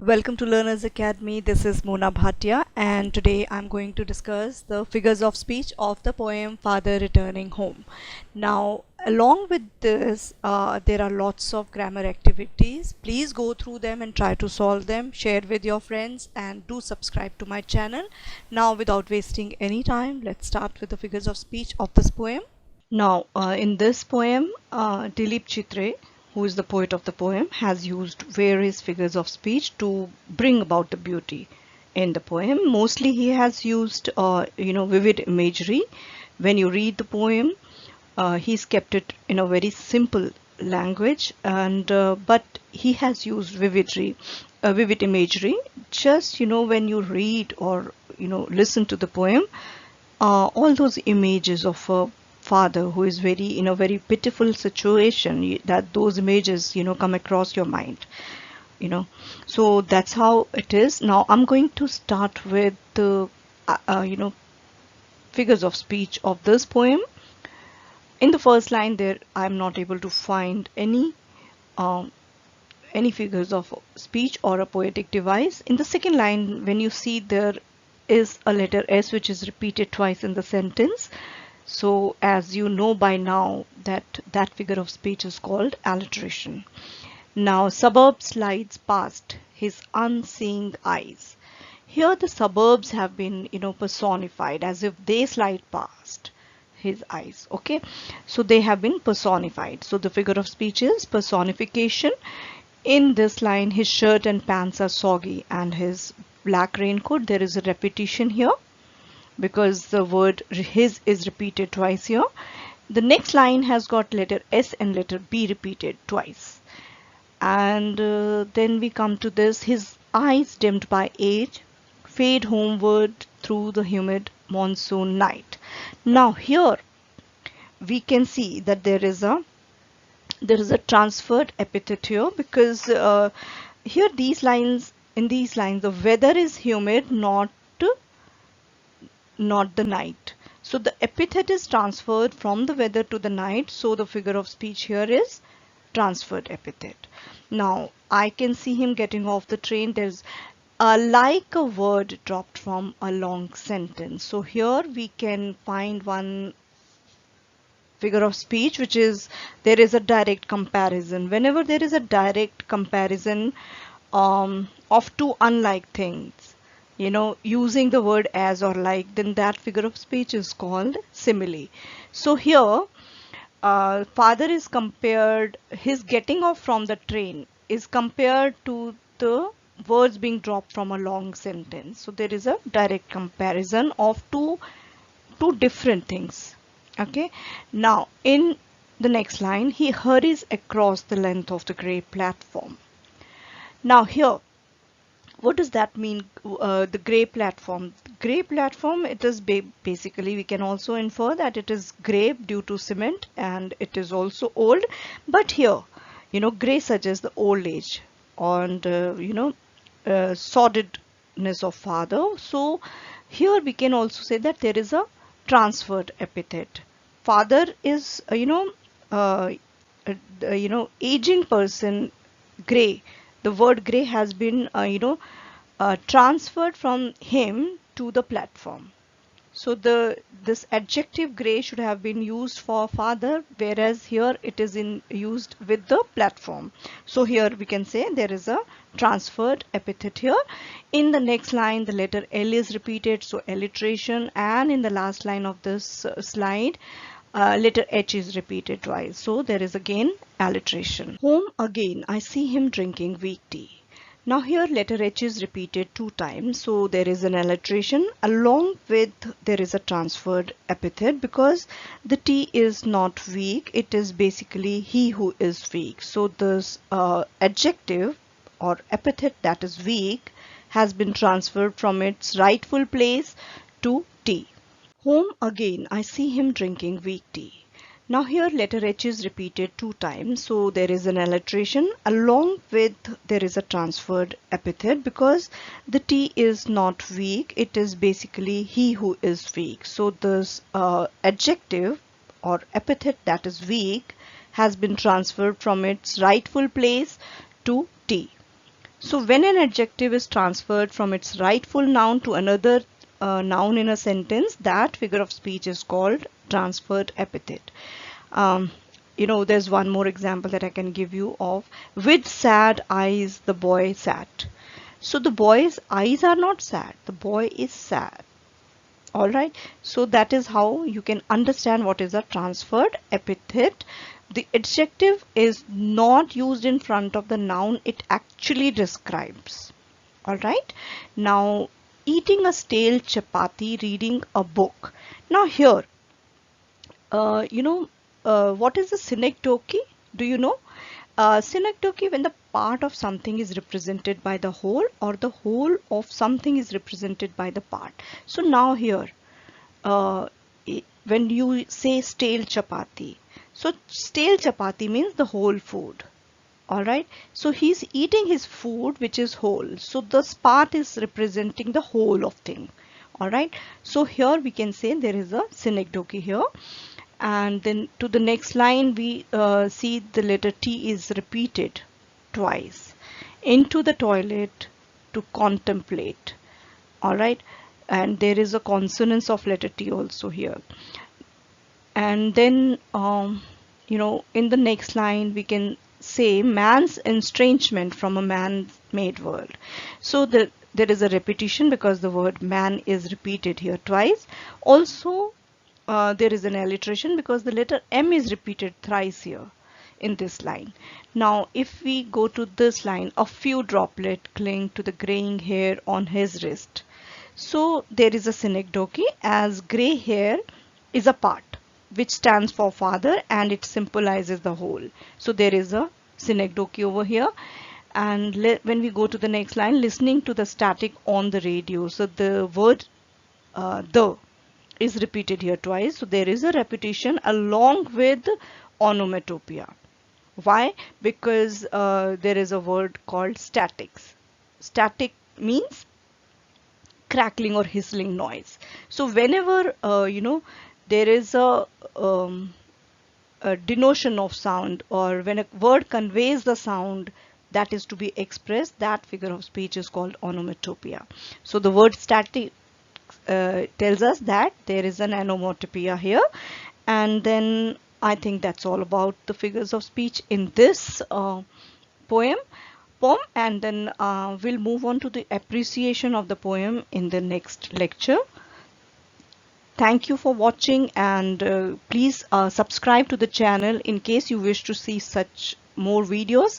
Welcome to Learners Academy. This is Mona Bhatia, and today I'm going to discuss the figures of speech of the poem Father Returning Home. Now, along with this, there are lots of grammar activities. Please go through them and try to solve them. Share with your friends and do subscribe to my channel. Now, without wasting any time, let's start with the figures of speech of this poem. Now, in this poem, Dilip Chitre, who is the poet of the poem, has used various figures of speech to bring about the beauty in the poem. Mostly he has used, vivid imagery. When you read the poem, he's kept it in a very simple language, and but he has used vivid imagery. Just, when you read or, listen to the poem, all those images of a father who is in a very pitiful situation, that those images come across your mind. So that's how it is. Now I'm going to start with the figures of speech of this poem. In the first line there, I'm not able to find um, any figures of speech or a poetic device. In the second line, when you see there is a letter S which is repeated twice in the sentence, so as you know by now that figure of speech is called alliteration. Now, suburb slides past his unseeing eyes. Here the suburbs have been, personified as if they slide past his eyes. Okay, so they have been personified. So the figure of speech is personification. In this line, his shirt and pants are soggy and his black raincoat, there is a repetition here because the word his is repeated twice here. The next line has got letter S and letter B repeated twice. And then we come to this, his eyes dimmed by age fade homeward through the humid monsoon night. Now here we can see that there is a transferred epithet here, because here in these lines the weather is humid, not the night. So the epithet is transferred from the weather to the night. So the figure of speech here is transferred epithet. Now I can see him getting off the train. There's like a word dropped from a long sentence. So here we can find one figure of speech, which is there is a direct comparison. Whenever there is a direct comparison of two unlike things, using the word as or like, then that figure of speech is called simile. So here, father is compared, his getting off from the train is compared to the words being dropped from a long sentence. So there is a direct comparison of two different things. Okay, now in the next line, he hurries across the length of the grey platform. Now here, what does that mean? The grey platform. Grey platform, it is basically, we can also infer that it is grey due to cement, and it is also old. But here, grey suggests the old age and sordidness of father. So here we can also say that there is a transferred epithet. Father is aging person, grey. The word grey has been transferred from him to the platform. So this adjective grey should have been used for father, whereas here it is used with the platform. So here we can say there is a transferred epithet here. In the next line, the letter L is repeated, so alliteration, and in the last line of this slide, letter H is repeated twice. So there is again alliteration. Home again, I see him drinking weak tea. Now here letter H is repeated 2 times, so there is an alliteration, along with there is a transferred epithet, because the tea is not weak, it is basically he who is weak. So this adjective or epithet, that is weak, has been transferred from its rightful place to tea. Home again, I see him drinking weak tea. Now here letter H is repeated 2 times, so there is an alliteration, along with there is a transferred epithet, because the tea is not weak, it is basically he who is weak. So this adjective or epithet, that is weak, has been transferred from its rightful place to tea. So when an adjective is transferred from its rightful noun to another noun in a sentence, that figure of speech is called transferred epithet. Um, there's one more example that I can give you of with sad eyes the boy sat. So the boy's eyes are not sad. The boy is sad. All right. So that is how you can understand what is a transferred epithet. The adjective is not used in front of the noun. It actually describes. All right. Now, eating a stale chapati, reading a book. Now here, what is the synecdoche? Do you know? Synecdoche, when the part of something is represented by the whole or the whole of something is represented by the part. So now here, uh, when you say stale chapati, so stale chapati means the whole food. All right. So he's eating his food, which is whole. So this part is representing the whole of thing. All right. So here we can say there is a synecdoche here. And then to the next line, we see the letter T is repeated twice. Into the toilet to contemplate. All right. And there is a consonance of letter T also here. And then, in the next line, we can say man's estrangement from a man-made world. So there is a repetition because the word man is repeated here twice. Also, there is an alliteration because the letter M is repeated thrice here in this line. Now, if we go to this line, a few droplets cling to the graying hair on his wrist. So there is a synecdoche as gray hair is a part which stands for father and it symbolizes the whole. So there is a synecdoche over here. And when we go to the next line, listening to the static on the radio. So the word the is repeated here twice. So there is a repetition along with onomatopoeia. Why? Because there is a word called statics. Static means crackling or hissing noise. So whenever there is a denotion of sound, or when a word conveys the sound that is to be expressed, that figure of speech is called onomatopoeia. So the word static tells us that there is an onomatopoeia here. And then I think that's all about the figures of speech in this poem. And then we'll move on to the appreciation of the poem in the next lecture. Thank you for watching, and please subscribe to the channel in case you wish to see such more videos.